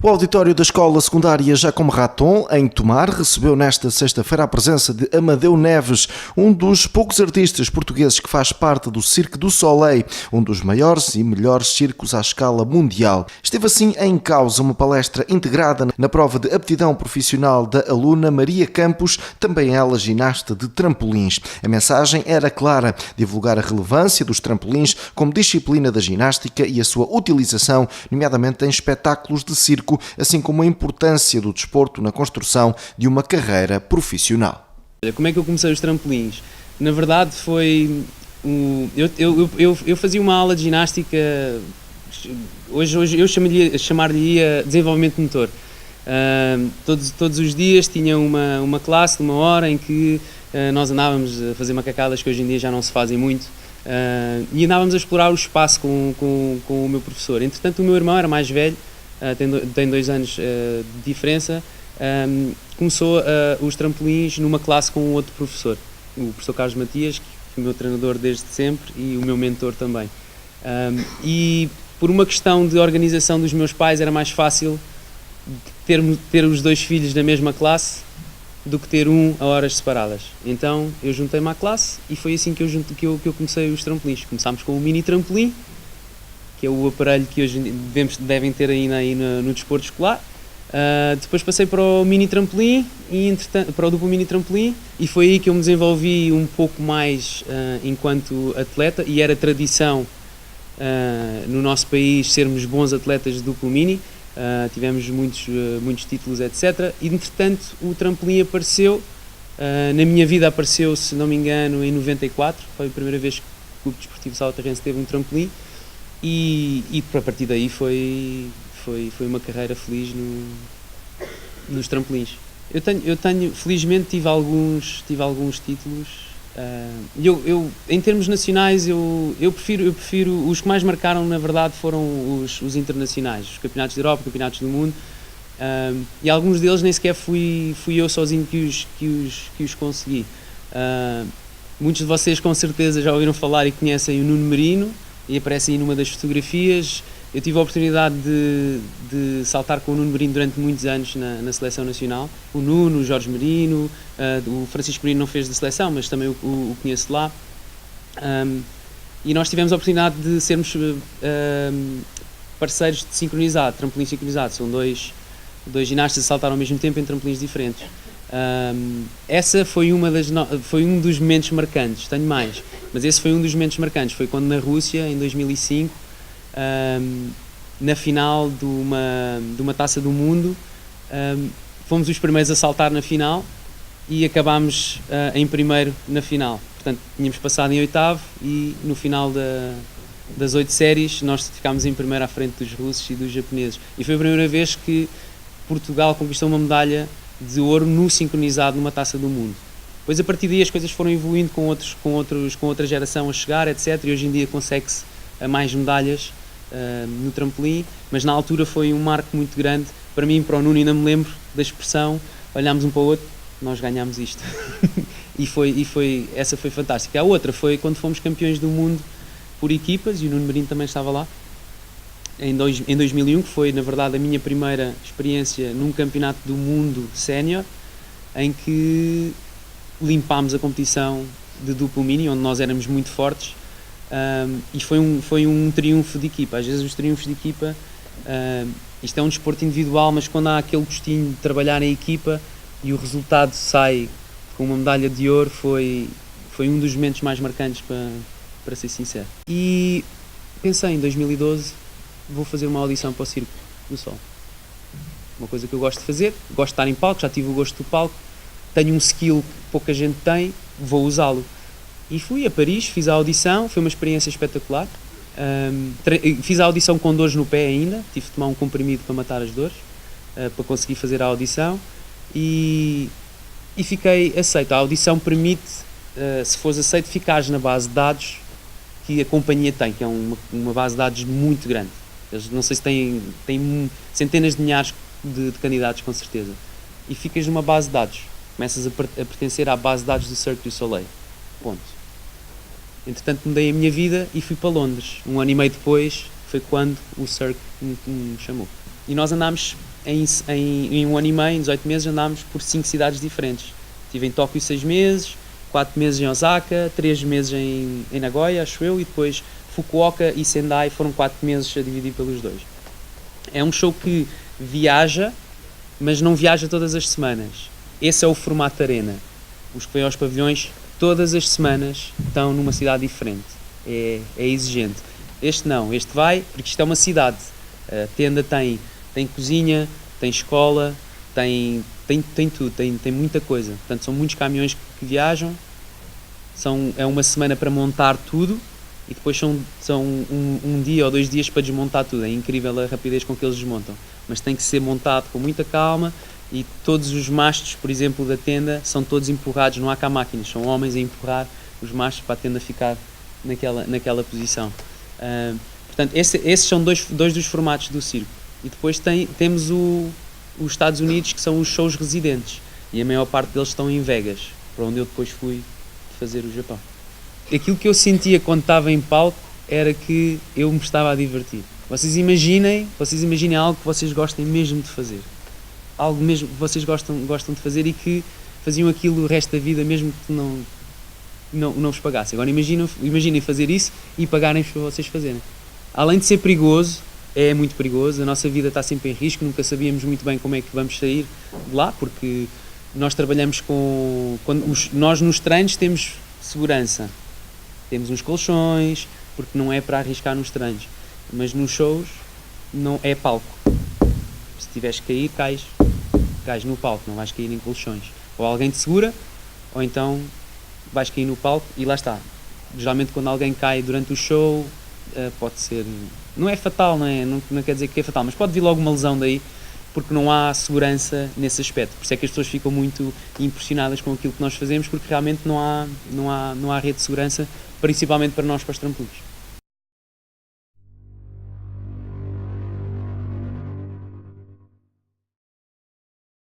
O auditório da Escola Secundária Jacome Raton, em Tomar, recebeu nesta sexta-feira a presença de Amadeu Neves, um dos poucos artistas portugueses que faz parte do Cirque du Soleil, um dos maiores e melhores circos à escala mundial. Esteve assim em causa uma palestra integrada na prova de aptidão profissional da aluna Maria Campos, também ela ginasta de trampolins. A mensagem era clara: divulgar a relevância dos trampolins como disciplina da ginástica e a sua utilização, nomeadamente em espetáculos de circo, assim como a importância do desporto na construção de uma carreira profissional. Como é que eu comecei os trampolins? Na verdade foi... Eu fazia uma aula de ginástica, hoje eu chamar-lhe desenvolvimento motor. Todos os dias tinha uma classe de 1 hora em que nós andávamos a fazer macacadas que hoje em dia já não se fazem muito, e andávamos a explorar o espaço com o meu professor. Entretanto, o meu irmão era mais velho, tem 2 anos de diferença, começou os trampolins numa classe com um outro professor, o professor Carlos Matias, que é o meu treinador desde sempre e o meu mentor também. E por uma questão de organização dos meus pais era mais fácil ter os 2 filhos da mesma classe do que ter um a horas separadas. Então eu juntei-me à classe e foi assim que eu comecei os trampolins. Começámos com o mini trampolim, que é o aparelho que hoje devem ter aí no desporto escolar. Depois passei para o mini trampolim e para o duplo mini trampolim, e foi aí que eu me desenvolvi um pouco mais enquanto atleta, e era tradição no nosso país sermos bons atletas de duplo mini. Tivemos muitos títulos, etc. E entretanto o trampolim apareceu, na minha vida apareceu, se não me engano, em 94, foi a primeira vez que o Clube Desportivo Salvaterrense teve um trampolim. E a partir daí foi uma carreira feliz nos trampolins. Felizmente tive alguns títulos. Em termos nacionais, eu prefiro os que mais marcaram, na verdade, foram os internacionais, os campeonatos de Europa, campeonatos do mundo, e alguns deles nem sequer fui eu sozinho que os consegui. Muitos de vocês com certeza já ouviram falar e conhecem o Nuno Merino, e aparece aí numa das fotografias. Eu tive a oportunidade de saltar com o Nuno Merino durante muitos anos na seleção nacional. O Nuno, o Jorge Merino, o Francisco Merino não fez da seleção, mas também o conheço de lá. E nós tivemos a oportunidade de sermos parceiros de sincronizado, trampolim sincronizado. São dois ginastas a saltar ao mesmo tempo em trampolins diferentes. Essa foi um dos momentos marcantes. Tenho mais, mas esse foi um dos momentos marcantes. Foi quando na Rússia, em 2005, na final de uma Taça do Mundo, fomos os primeiros a saltar na final e acabámos em primeiro na final. Portanto, tínhamos passado em 8º e no final das 8 séries nós ficámos em primeiro à frente dos russos e dos japoneses. E foi a primeira vez que Portugal conquistou uma medalha de ouro no sincronizado numa Taça do Mundo. Depois, a partir daí, as coisas foram evoluindo com outra geração a chegar, etc. E hoje em dia consegue-se mais medalhas no trampolim, mas na altura foi um marco muito grande para mim e para o Nuno. Ainda me lembro da expressão: olhámos um para o outro, nós ganhámos isto. Essa foi fantástica. A outra foi quando fomos campeões do mundo por equipas, e o Nuno Merino também estava lá, em 2001, que foi, na verdade, a minha primeira experiência num campeonato do mundo sénior, em que limpámos a competição de duplo mini, onde nós éramos muito fortes, e foi um triunfo de equipa. Às vezes os triunfos de equipa, isto é um desporto individual, mas quando há aquele gostinho de trabalhar em equipa e o resultado sai com uma medalha de ouro, foi um dos momentos mais marcantes, para ser sincero. E pensei, em 2012, vou fazer uma audição para o Cirque du Soleil. Uma coisa que eu gosto de fazer, gosto de estar em palco, já tive o gosto do palco, tenho um skill que pouca gente tem, vou usá-lo. E fui a Paris, fiz a audição, foi uma experiência espetacular. Fiz a audição com dores no pé ainda, tive de tomar um comprimido para matar as dores, para conseguir fazer a audição, e fiquei aceito. A audição permite, se fores aceito, ficares na base de dados que a companhia tem, que é uma base de dados muito grande. Eles, não sei se têm centenas de milhares de candidatos, com certeza. E ficas numa base de dados. Começas a pertencer à base de dados do Cirque du Soleil. Ponto. Entretanto, mudei a minha vida e fui para Londres. 1 ano e meio depois foi quando o Cirque me chamou. E nós andámos em um ano e meio, em 18 meses, andámos por 5 cidades diferentes. Estive em Tóquio 6 meses, 4 meses em Osaka, 3 meses em Nagoya, acho eu, e depois Fukuoka e Sendai foram 4 meses a dividir pelos dois. É um show que viaja, mas não viaja todas as semanas. Esse é o formato arena. Os que vêm aos pavilhões, todas as semanas, estão numa cidade diferente. É exigente. Este não, este vai, porque isto é uma cidade. A tenda tem cozinha, tem escola, tem tudo, tem muita coisa. Portanto, são muitos caminhões que viajam, é uma semana para montar tudo e depois são um dia ou 2 dias para desmontar tudo. É incrível a rapidez com que eles desmontam, mas tem que ser montado com muita calma e todos os mastros, por exemplo, da tenda são todos empurrados, não há cá máquinas, são homens a empurrar os mastros para a tenda ficar naquela posição. Portanto, esses são dois dos formatos do circo. E depois temos os Estados Unidos, que são os shows residentes, e a maior parte deles estão em Vegas, para onde eu depois fui fazer o Japão. Aquilo que eu sentia quando estava em palco era que eu me estava a divertir. Vocês imaginem algo que vocês gostem mesmo de fazer, algo mesmo que vocês gostam de fazer e que faziam aquilo o resto da vida mesmo que não vos pagassem. Agora imaginem fazer isso e pagarem para vocês fazerem. Além de ser perigoso, é muito perigoso, a nossa vida está sempre em risco, nunca sabíamos muito bem como é que vamos sair de lá, porque nós trabalhamos nós nos treinos temos segurança, temos uns colchões, porque não é para arriscar nos treinos, mas nos shows não é palco. Se tiveres que cair, cais no palco, não vais cair em colchões. Ou alguém te segura, ou então vais cair no palco e lá está. Geralmente quando alguém cai durante o show, pode ser, não é fatal, não quer dizer que é fatal, mas pode vir logo uma lesão daí, porque não há segurança nesse aspecto. Por isso é que as pessoas ficam muito impressionadas com aquilo que nós fazemos, porque realmente não há rede de segurança, principalmente para nós, para os trampolins.